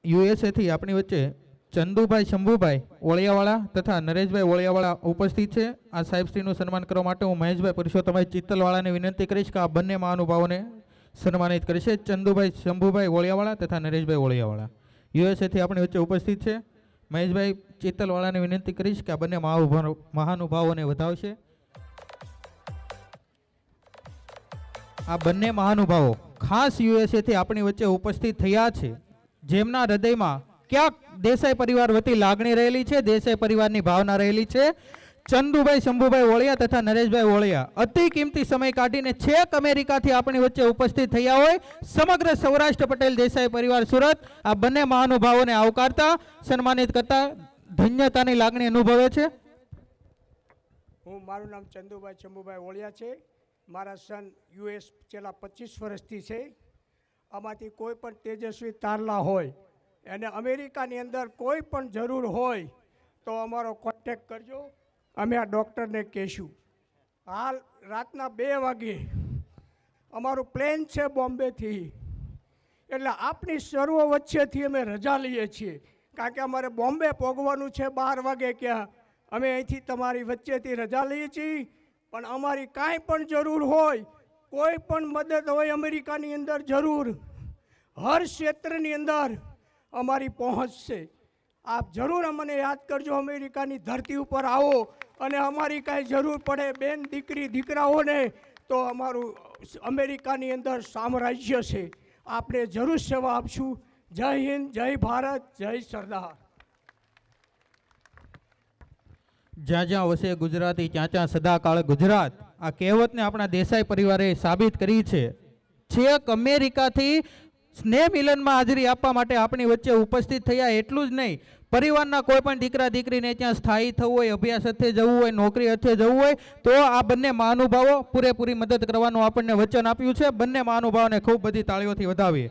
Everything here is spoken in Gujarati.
યુએસએ થી આપણી વચ્ચે ચંદુભાઈ શંભુભાઈ ઓળિયાવાળા તથા નરેશભાઈ ઓળિયાવાળા ઉપસ્થિત છે। આ સાહેબશ્રીનું સન્માન કરવા માટે હું મહેશભાઈ પુરુષોત્તમભાઈ ચિત્તલવાળાને વિનંતી કરીશ કે આ બંને મહાનુભાવોને સન્માનિત કરશે। ચંદુભાઈ શંભુભાઈ ઓળિયાવાળા તથા નરેશભાઈ ઓળિયાવાળા યુએસએ થી આપણી વચ્ચે ઉપસ્થિત છે। મહેશભાઈ ચિત્તલવાળાને વિનંતી કરીશ કે આ બંને મહાનુભાવોને વધાવશે। આ બંને મહાનુભાવો ખાસ યુએસએ થી આપણી વચ્ચે ઉપસ્થિત થયા છે, જેમના હૃદયમાં ક્યાંક દેસાઈ પરિવાર વતી લાગણી રહેલી છે, દેસાઈ પરિવારની ભાવના રહેલી છે। ચંદુભાઈ શંભુભાઈ ઓળિયા તથા નરેશભાઈ ઓળિયા અતિ કિંમતી સમય કાઢીને છેક અમેરિકાથી આપણી વચ્ચે ઉપસ્થિત થયા હોય સમગ્ર સૌરાષ્ટ્ર પટેલ દેસાઈ પરિવાર સુરત આ બંને મહાનુભાવોને આવકારતા સન્માનિત કરતા ધન્યતાની લાગણી અનુભવે છે। મારું નામ ચંદુભાઈ શંભુભાઈ ઓળિયા છે। મારા સન યુએસ છેલ્લા 25 વર્ષથી છે। આમાંથી કોઈ પણ તેજસ્વી તારલા હોય અને અમેરિકાની અંદર કોઈ પણ જરૂર હોય તો અમારો કોન્ટેક્ટ કરજો, અમે આ ડૉક્ટરને કહીશું। હાલ રાતના 2 વાગે અમારું પ્લેન છે બોમ્બેથી, એટલે આપણી સર્વ વચ્ચેથી અમે રજા લઈએ છીએ, કારણ કે અમારે બોમ્બે પહોંચવાનું છે 12 વાગે ક્યાં અમે અહીંથી તમારી વચ્ચેથી રજા લઈએ છીએ। પણ અમારી કાંઈ પણ જરૂર હોય, કોઈ પણ મદદ હોય અમેરિકાની અંદર જરૂર હર ક્ષેત્રની અંદર અમારી પહોંચ છે। આપ જરૂર અમને યાદ કરજો, અમેરિકાની ધરતી ઉપર આવો અને અમારી કાંઈ જરૂર પડે બેન દીકરી દીકરાઓને તો અમારું અમેરિકાની અંદર સામ્રાજ્ય છે, આપણે જરૂર સેવા આપશું। જય હિન્દ, જય ભારત, જય સરદાર। જ્યાં જ્યાં વસે ગુજરાતી ત્યાં ત્યાં સદાકાળ ગુજરાત આ કહેવતને આપણા દેસાઈ પરિવારે સાબિત કરી છે। છેક અમેરિકાથી સ્નેહ મિલનમાં હાજરી આપવા માટે આપણી વચ્ચે ઉપસ્થિત થયા। એટલું જ નહીં, પરિવારના કોઈ પણ દીકરા દીકરીને ત્યાં સ્થાયી થવું હોય, અભ્યાસ અર્થે જવું હોય, નોકરી અર્થે જવું હોય તો આ બંને મહાનુભાવો પૂરેપૂરી મદદ કરવાનું આપણને વચન આપ્યું છે। બંને મહાનુભાવોને ખૂબ બધી તાળીઓથી વધાવીએ।